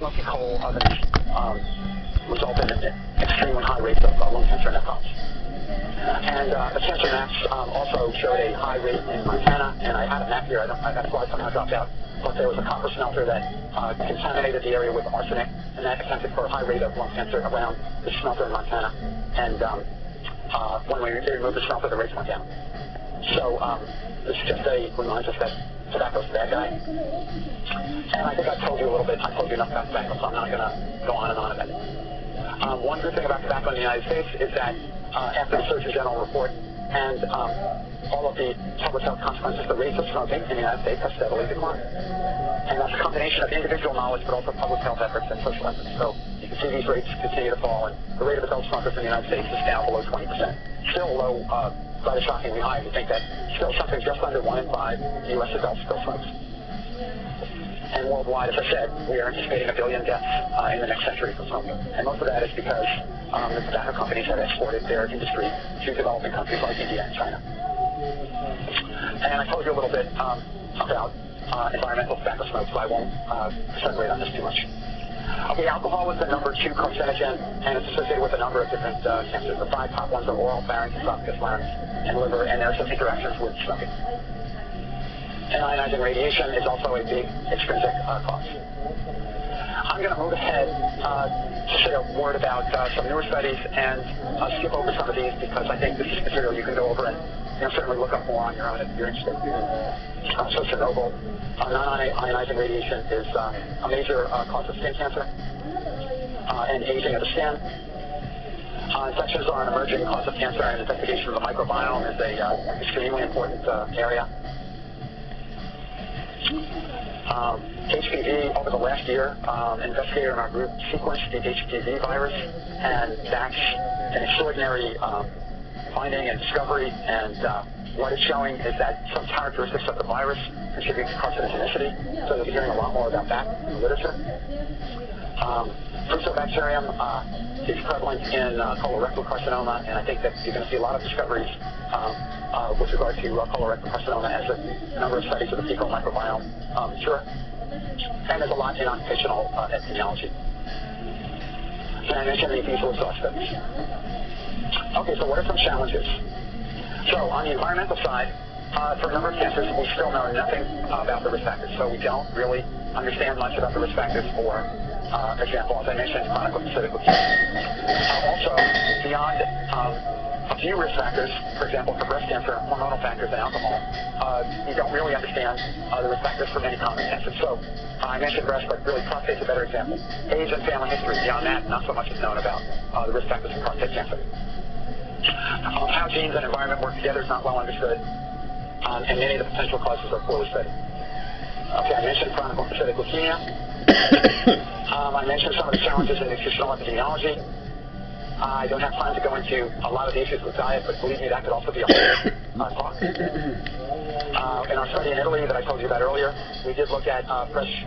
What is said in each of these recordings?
smoky coal ovens result in extremely high rates of lung cancer and NET. And the cancer maps also showed a high rate in Montana, and I had a map here. That slide somehow dropped out, but there was a copper smelter that contaminated the area with arsenic, and that accounted for a high rate of lung cancer around the smelter in Montana. And when we removed the smelter, the rates went down. So this just reminds us that tobacco's the bad guy. And I think I told you a little bit. I told you enough about tobacco, so I'm not going to go on and on about it. One good thing about tobacco in the United States is that after the Surgeon General report and all of the public health consequences, the rates of smoking in the United States have steadily declined. And that's a combination of individual knowledge, but also public health efforts and social efforts. So you can see these rates continue to fall, and the rate of adult smokers in the United States is down below 20%. Still low, rather shockingly high. We think that still something just under 1 in 5 U.S. adults still smokes. And worldwide, as I said, we are anticipating 1 billion deaths in the next century from smoking. And most of that is because the tobacco companies have exported their industry to developing countries like India and China. And I told you a little bit about environmental tobacco smoke, so I won't speculate on this too much. Okay, alcohol is the number 2 carcinogen, and it's associated with a number of different cancers. The 5 top ones are oral, pharynx, esophagus, larynx, and liver, and there are some interactions with smoking. And ionizing radiation is also a big extrinsic cause. I'm going to move ahead to say a word about some newer studies and skip over some of these because I think this is material you can go over and certainly look up more on your own if you're interested. So Chernobyl, non-ionizing radiation is a major cause of skin cancer and aging of the skin. Infections are an emerging cause of cancer, and investigation of the microbiome is an extremely important area. HPV, over the last year, an investigator in our group sequenced the HPV virus, and that's an extraordinary finding and discovery, and what it's showing is that some characteristics of the virus contribute to carcinogenicity, so you'll be hearing a lot more about that in the literature. Fusobacterium is prevalent in colorectal carcinoma, and I think that you're going to see a lot of discoveries with regard to colorectal carcinoma as a number of studies of the fecal microbiome mature. And there's a lot in occupational epidemiology. And I mentioned the visual exhaust studies. Okay, so what are some challenges? So on the environmental side, for a number of cancers, we still know nothing about the risk factors. So we don't really understand much about the risk factors for example, as I mentioned, chronic lymphocytic leukemia. Also, beyond a few risk factors, for example, for breast cancer, hormonal factors and alcohol, we don't really understand the risk factors for many common cancers. So I mentioned breast, but really prostate's a better example. Age and family history, beyond that, not so much is known about the risk factors for prostate cancer. How genes and environment work together is not well understood, and many of the potential causes are poorly studied. Okay, I mentioned chronic lymphocytic leukemia. I mentioned some of the challenges in nutritional epidemiology. I don't have time to go into a lot of the issues with diet, but believe me, that could also be a whole talk. In our study in Italy that I told you about earlier, we did look at fresh,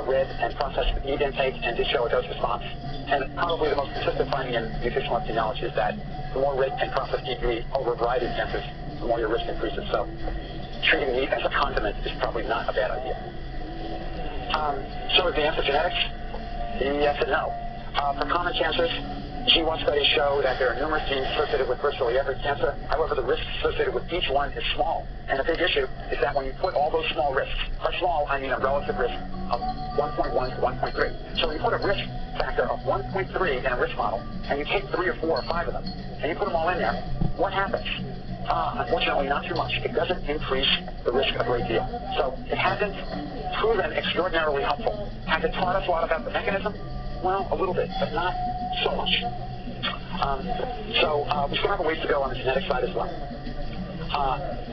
red, and processed meat intake and did show a dose response. And probably the most consistent finding in nutritional epidemiology is that the more red and processed meat you eat over a variety of cancers, the more your risk increases. So treating meat as a condiment is probably not a bad idea. So is the answer genetics? Yes and no. For common cancers, GWAS studies show that there are numerous genes associated with virtually every cancer. However, the risks associated with each one is small. And the big issue is that when you put all those small risks, by small I mean a relative risk of 1.1 to 1.3. So when you put a risk factor of 1.3 in a risk model, and you take 3 or 4 or 5 of them, and you put them all in there, what happens? Unfortunately, not too much. It doesn't increase the risk a great deal. So it hasn't proven extraordinarily helpful. Has it taught us a lot about the mechanism? Well, a little bit, but not so much. We still have a ways to go on the genetic side as well.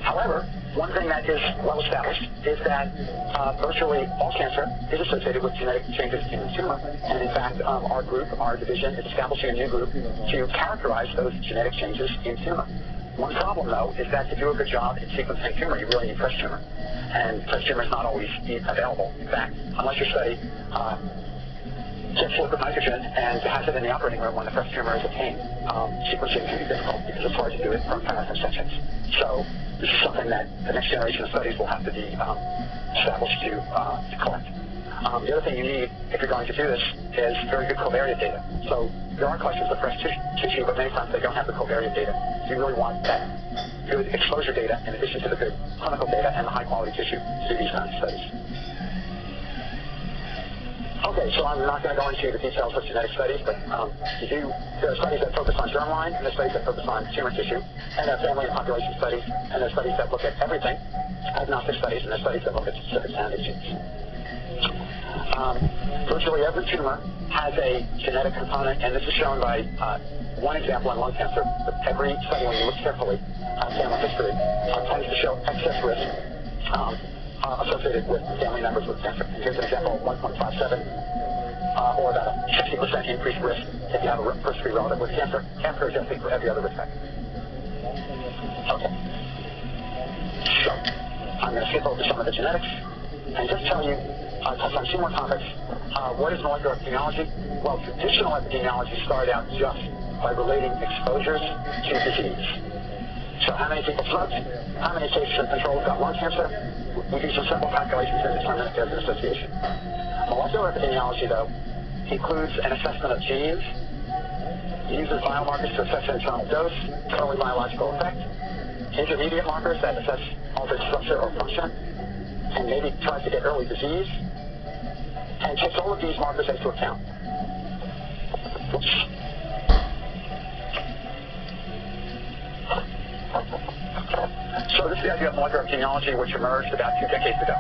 However, one thing that is well established is that virtually all cancer is associated with genetic changes in the tumor. And in fact, our group, our division, is establishing a new group to characterize those genetic changes in tumor. One problem, though, is that to do a good job in sequencing tumor, you really need fresh tumor. And fresh tumor is not always available. In fact, unless your study gets liquid nitrogen and has it in the operating room when the fresh tumor is obtained, sequencing can be difficult because it's hard to do it from paraffin sections. So this is something that the next generation of studies will have to be established to collect. The other thing you need, if you're going to do this, is very good covariate data. So there are collections of fresh tissue, but many times they don't have the covariate data. So you really want that good exposure data in addition to the good clinical data and the high-quality tissue to do these kinds of studies. Okay, so I'm not going to go into the details of genetic studies, but there are studies that focus on germline, and there are studies that focus on tumor tissue, and there are family and population studies, and there are studies that look at everything, agnostic studies, and there are studies that look at specific candidate genes. Virtually every tumor has a genetic component, and this is shown by one example in lung cancer. But every study, when you look carefully at family history, tends to show excess risk associated with family members with cancer. And here's an example of 1.57, or about a 60% increased risk if you have a first-degree relative with cancer, after adjusting for every other risk factor. Okay. So, I'm going to skip over some of the genetics and just tell you, touch on two more topics. What is molecular epidemiology? Well, traditional epidemiology started out just by relating exposures to disease. So how many people smoked? How many cases and controls got lung cancer? We do some simple calculations and determine if there's an association. Molecular epidemiology, though, includes an assessment of genes, uses biomarkers to assess internal dose, early biological effect, intermediate markers that assess altered structure or function, and maybe tries to get early disease, and takes all of these markers into account. So this is the idea of molecular epidemiology, which emerged about 2 decades ago.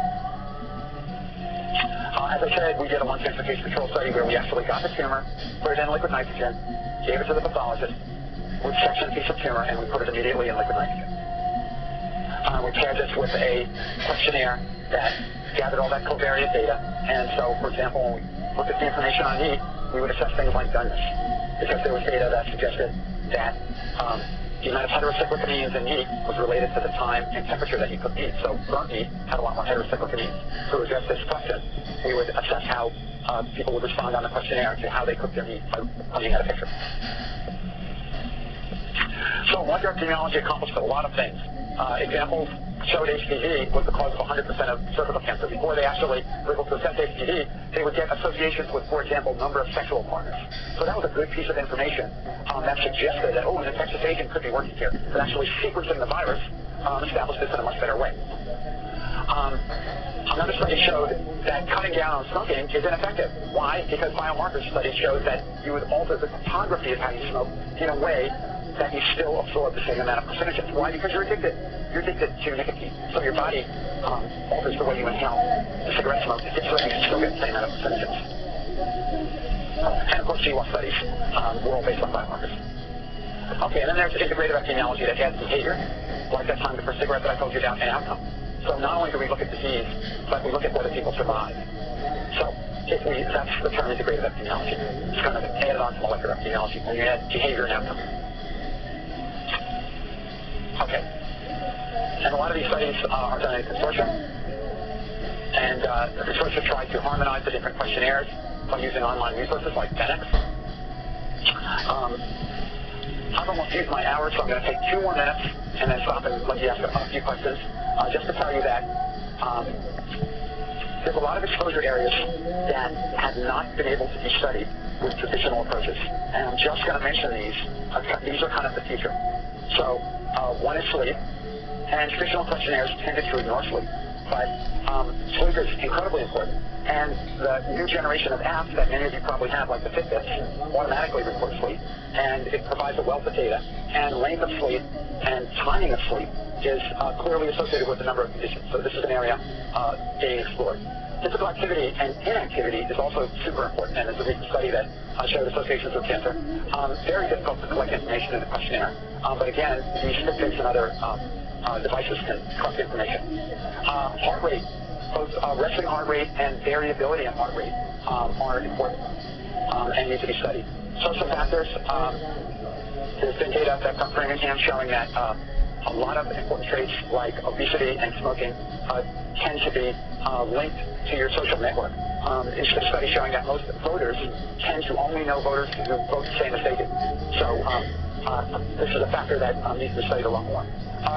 As I said, we did a lung cancer case control study where we actually got the tumor, put it in liquid nitrogen, gave it to the pathologist, we sectioned a piece of tumor, and we put it immediately in liquid nitrogen. We paired this with a questionnaire that gathered all that covariate data. And so, for example, when we looked at the information on meat, we would assess things like doneness, because there was data that suggested that the amount of heterocyclic amines in meat was related to the time and temperature that you cook meat. So burnt meat had a lot more heterocyclic amines. So to address this question, we would assess how people would respond on the questionnaire to how they cook their meat by looking at a picture. So molecular epidemiology accomplished a lot of things. Examples showed HPV was the cause of 100% of cervical cancer. Before they actually were able to assess HPV, they would get associations with, for example, number of sexual partners. So that was a good piece of information that suggested that, an infectious agent could be working here. But actually sequencing the virus established this in a much better way. Another study showed that cutting down on smoking is ineffective. Why? Because biomarker studies showed that you would alter the topography of how you smoke in a way that you still absorb the same amount of carcinogens. Why? Because you're addicted. You're addicted to nicotine. So your body alters the way you inhale the cigarette smoke so that you can still get the same amount of carcinogens. And of course, GWAS studies were all based on biomarkers. Okay, and then there's integrative epidemiology that adds behavior, like that time for cigarette that I told you about, and outcome. So not only do we look at disease, but we look at whether people survive. So that's the term integrative epidemiology. It's kind of added on to molecular epidemiology when you add behavior and outcome. Okay. And a lot of these studies are done in consortium. And the consortium tried to harmonize the different questionnaires by using online resources like Benex. I've almost used my hour, so I'm going to take 2 more minutes and then stop and let you ask a few questions. Just to tell you that there's a lot of exposure areas that have not been able to be studied with traditional approaches. And I'm just going to mention these. These are kind of the future. So one is sleep, and traditional questionnaires tended to ignore sleep. But sleep is incredibly important. And the new generation of apps that many of you probably have, like the Fitbits, automatically report sleep. And it provides a wealth of data. And length of sleep and timing of sleep is clearly associated with a number of conditions. So this is an area being explored. Physical activity and inactivity is also super important, and there's a recent study that showed associations with cancer. Very difficult to collect information in the questionnaire, but again, these Fitbits and other devices can collect information. Heart rate, both resting heart rate and variability in heart rate are important and need to be studied. Social factors, there's been data that come from Framingham showing that a lot of important traits like obesity and smoking tend to be linked to your social network. It's a study showing that most voters tend to only know voters who vote the same as they do. So this is a factor that needs to be studied a lot more.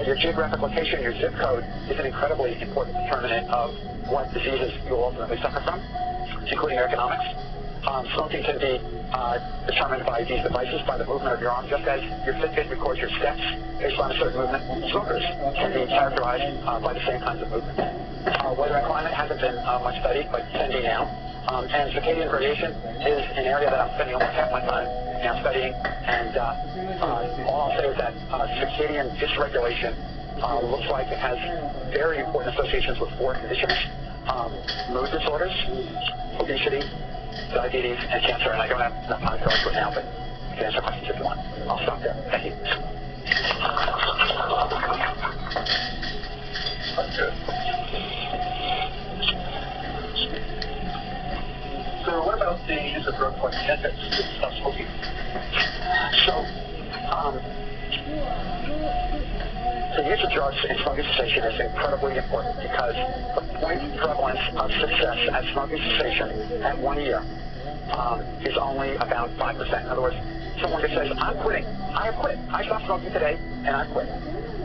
Your geographic location, your zip code, is an incredibly important determinant of what diseases you'll ultimately suffer from. including ergonomics. Smoking can be determined by these devices, by the movement of your arm, just as your Fitbit records your steps based on a certain movement. Smokers can be characterized by the same kinds of movements. Weather and climate hasn't been much studied, but can be now. And circadian variation is an area that I'm spending almost half my time now studying. And all I'll say is that circadian dysregulation looks like it has very important associations with 4 conditions: mood disorders, obesity, diabetes, and cancer. And I don't have enough time to go into it now, but you can answer questions if you want. I'll stop there. Thank you. So what about the use of drugs like Ozempic to stop smoking? So, the use of drugs in smoking cessation is incredibly important because the point prevalence of success at smoking cessation at 1 year is only about 5%. In other words, someone just says, I'm quitting. I have quit. I stopped smoking today, and I quit.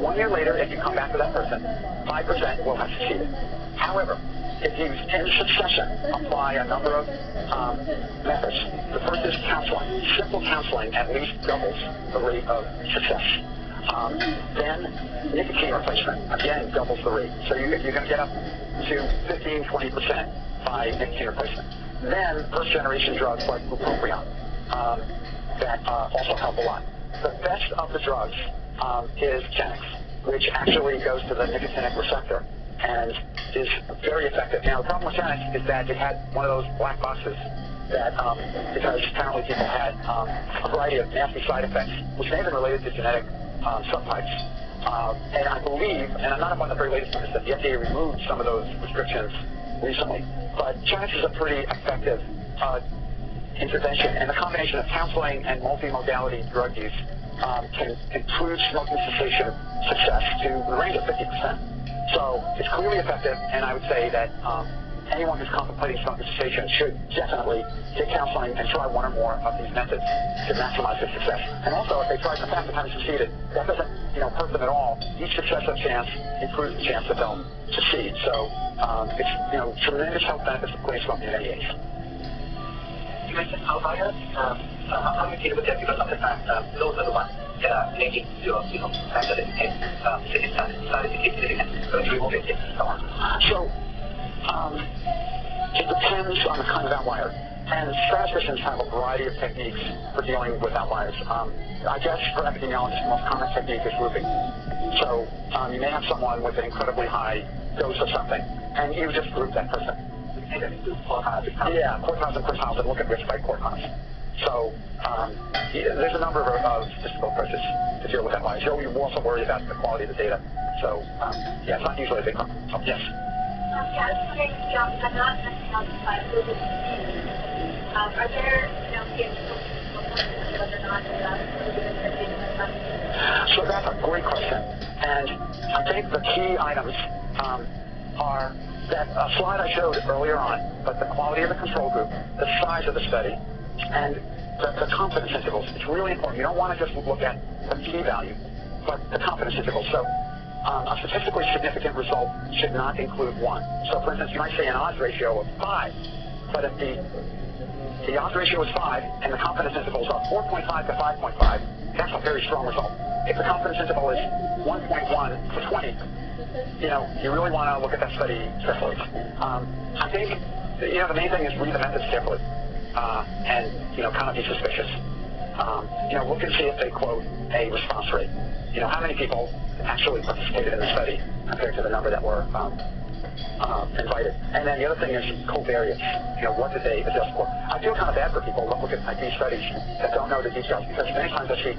1 year later, if you come back to that person, 5% will have succeeded. However, if you, in succession, apply a number of methods. The first is counseling. Simple counseling at least doubles the rate of success. Then nicotine replacement, again, doubles the rate. So you're going to get up to 15-20% by nicotine replacement. Then first-generation drugs like bupropion that also help a lot. The best of the drugs is Xanax, which actually goes to the nicotinic receptor and is very effective. Now, the problem with Xanax is that it had one of those black boxes that, because apparently people had a variety of nasty side effects, which may have been related to genetic subtypes. And I believe, and I'm not up on the very latest on this, that the FDA removed some of those restrictions recently. But Xanax is a pretty effective intervention, and the combination of counseling and multimodality drug use can improve smoking cessation success to the range of 50%. So it's clearly effective, and I would say that anyone who's contemplating smoking cessation should definitely get counseling and try one or more of these methods to maximize their success. And also, if they tried in the past and haven't succeeded, that doesn't hurt them at all. Each successive chance improves the chance that they'll succeed. So it's tremendous health benefits of quitting smoking at any age. You mentioned outliers. How do you deal with that? Because sometimes those are the ones that are making your factor that you can significant to remove it and so on. So it depends on the kind of outlier. And statisticians have a variety of techniques for dealing with outliers. I guess for epidemiologists, the most common technique is grouping. So you may have someone with an incredibly high dose of something, and you just group that person. Yeah, quartiles and quintiles, and look at risk by quartiles. So there's a number of statistical approaches to deal with outliers. You also worry about the quality of the data. So yeah, it's not usually a big problem. Oh, yes. I was wondering, I'm not necessarily by Google. Are there, whether or not So that's a great question. And I think the key items are that slide I showed earlier on, but the quality of the control group, the size of the study, and the confidence intervals. It's really important. You don't want to just look at the p-value, but the confidence intervals. So a statistically significant result should not include 1. So, for instance, you might say an odds ratio of 5, but if the odds ratio is 5 and the confidence intervals are 4.5 to 5.5, that's a very strong result. If the confidence interval is 1.1 to 20, you really want to look at that study carefully. I think, the main thing is read the methods carefully and, kind of be suspicious. Look and see if they quote a response rate. How many people actually participated in the study compared to the number that were invited. And then the other thing is covariates. What did they adjust for? I feel kind of bad for people that look at these studies that don't know the details, because many times I see,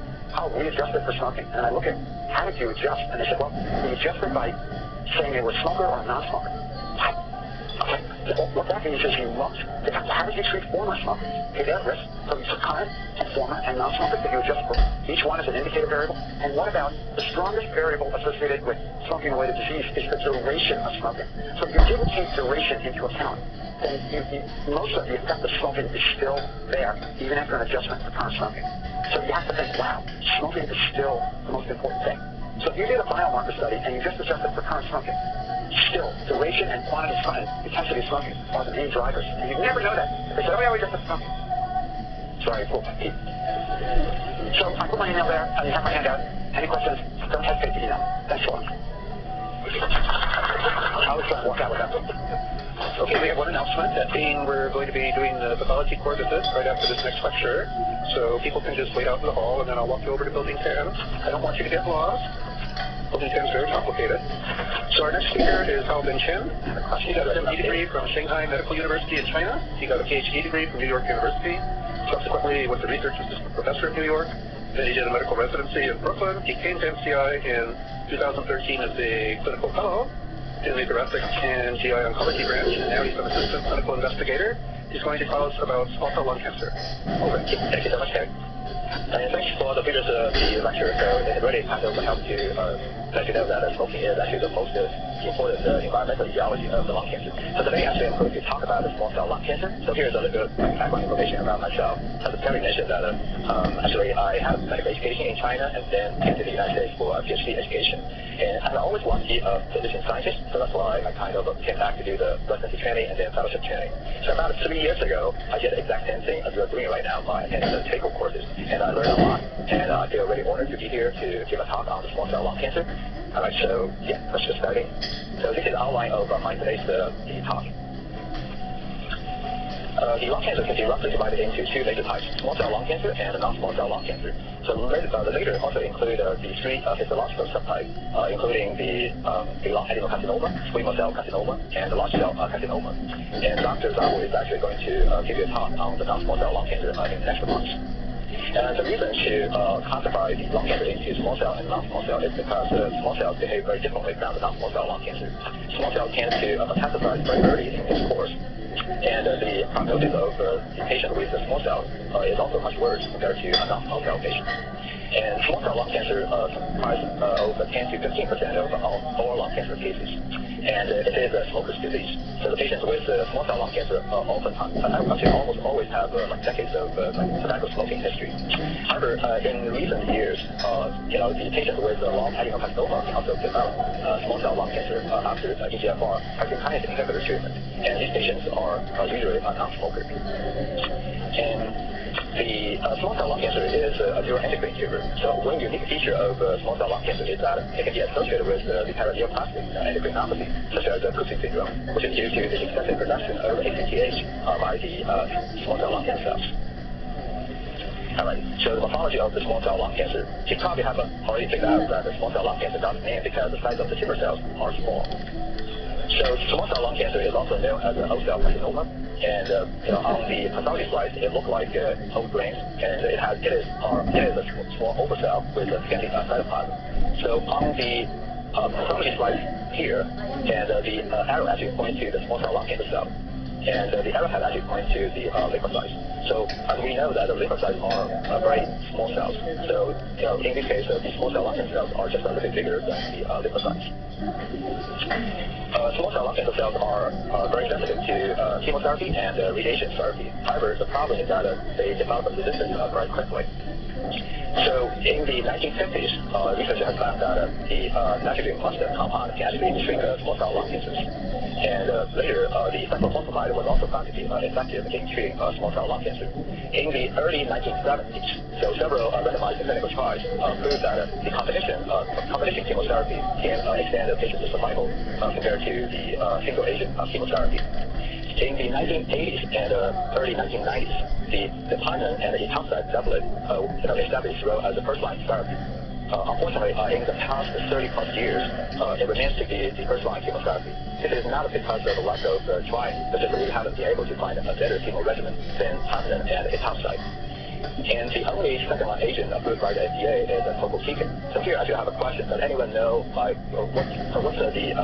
we adjusted for smoking. And I look at, how did you adjust? And they said, well, we adjusted by saying they were a smoker or a non-smoker. What? Okay. What that means is you looked, how did you treat former smokers? Okay, they're at risk. So you took current and former and non-smokers that you adjust for. Each one is an indicator variable. And what about the strongest variable associated with smoking-related disease is the duration of smoking. So if you didn't take duration into account, then most of the effect of smoking is still there, even after an adjustment for current smoking. So you have to think, wow, smoking is still the most important thing. So if you did a biomarker study and you just adjusted for current smoking, still, duration and quantity of intensity of smoking are the main drivers. And you never know that. They say, oh yeah, we just have smoking. Sorry, cool. So I put my email there. I have my hand out. Any questions? Don't hesitate to email. Thanks a lot. I was trying to walk out with that. Okay, we have one announcement. We're going to be doing the pathology core visit right after this next lecture. So people can just wait out in the hall, and then I'll walk you over to Building 10. I don't want you to get lost. Building 10 is very complicated. So our next speaker is Hao Bin Chen. He got a MD degree from Shanghai Medical University in China. He got a PhD degree from New York University. Subsequently, he was a research assistant professor at New York. Then he did a medical residency in Brooklyn. He came to MCI in 2013 as a clinical fellow in the thoracic and GI oncology branch, and now he's an assistant clinical investigator. He's going to tell us about small cell lung cancer. Over. Thank you so much, Terry. And thanks for the previous lecture. So it really kind of helped to let you know that smoking is actually the most important environmental etiology of the lung cancer. So today actually I'm going to talk about the small cell lung cancer. So here's a little bit of background information around myself. As Terry mentioned that actually I have medical education in China and then came to the United States for PhD education. And I always wanted to be a physician scientist, so that's why I kind of came back to do the residency training and then fellowship training. So about 3 years ago, I did the exact same thing as you're doing right now by attending the TACO courses. And I learned a lot, and I feel really honored to be here to give a talk on the small cell lung cancer. All right, so yeah, let's just start in. So this is the outline of my today's talk. The lung cancer can be roughly divided into two major types, small cell lung cancer and non-small cell lung cancer. So the later also include the three histological subtypes, including the lung adenocarcinoma, squamous cell carcinoma, and the large cell carcinoma. And Dr. Zhao is actually going to give you a talk on the non-small cell lung cancer in the next month. And the reason to classify the lung cancer into small cell and non-small cell is because small cells behave very differently from the non-small cell lung cancer. Small cells tend to metastasize very early in its course, and the prognosis of the patient with the small cell is also much worse compared to a non-small cell patient. And small cell lung cancer comprises over 10 to 15% of all lung cancer cases. And it is a smoker's disease. So the patients with small cell lung cancer actually almost always have decades of tobacco smoking history. However, in recent years, the patients with lung adenocarcinoma can also develop small cell lung cancer after EGFR tyrosine kinase inhibitor treatment. And these patients are usually non-smokers. And the small cell lung cancer is a neuroendocrine tumor. So one unique feature of small cell lung cancer is that it can be associated with the paraneoplastic endocrinopathy, such as Cushing syndrome, which is due to the excessive production of ACTH by the small cell lung cancer cells. Alright, so the morphology of the small cell lung cancer, you probably have already figured out that the small cell lung cancer does name because the size of the tumor cells are small. So small cell lung cancer is also known as an O-cell carcinoma, and on the pathology slides it looks like whole grains, and it is a small oval cell with a scanty cytoplasm. So on the pathology slides here, and the arrow actually points to the small cell lung cancer cell, and the arrowhead actually points to the lymphocytes. So we know that the lymphocytes are very small cells. So in this case, the small cell lung cancer cells are just a little bit bigger than the lymphocytes. Small cell lung cancer cells are very sensitive to chemotherapy and radiation therapy. However, the problem is that they develop resistance very quickly. So in the 1950s, researchers have found that the nitrogen cluster compound can actually treat small cell lung cancers. And later, the cyclophosphamide was also found to be effective in treating small cell lung cancer. In the early 1970s, so several randomized clinical trials proved that the combination chemotherapy can extend the patient's survival compared to the single agent chemotherapy. In the 1980s and early 1990s, the platinum and the etoposide doublet established its role as a first-line therapy. Unfortunately, in the past 30-plus years, it remains to be the first-line chemotherapy. This is not because of a lack of trying, but just that we haven't been able to find a better chemo regimen than platinum and etoposide. And the only second-line agent approved by the FDA is topotecan. So here I do have a question. Does anyone know what's the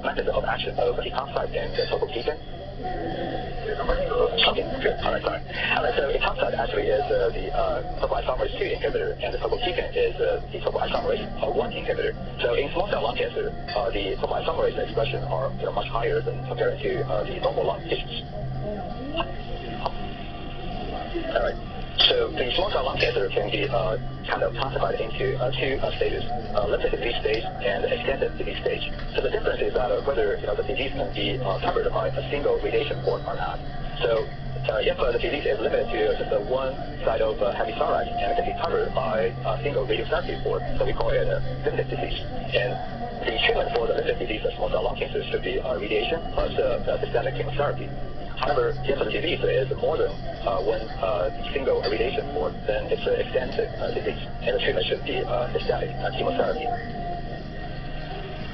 mechanism of action of etoposide and topotecan? Okay, good. Alright, sorry. Alright, so etoposide actually is the topoisomerase 2 inhibitor, and the topotecan is the topoisomerase 1 inhibitor. So in small cell lung cancer, the topoisomerase expression are much higher than compared to the normal lung tissues. Alright. So So the small cell lung cancer can be kind of classified into two stages, limited disease stage and extended disease stage. So the difference is that whether the disease can be covered by a single radiation port or not. So if the disease is limited to just one side of hemisphere and can be covered by a single radiotherapy port, so we call it a limited disease. And the treatment for the limited disease of small cell lung cancer should be radiation plus systemic chemotherapy. However, if the disease is more than one single radiation port, then it's an extensive disease, and the treatment should be systemic chemotherapy.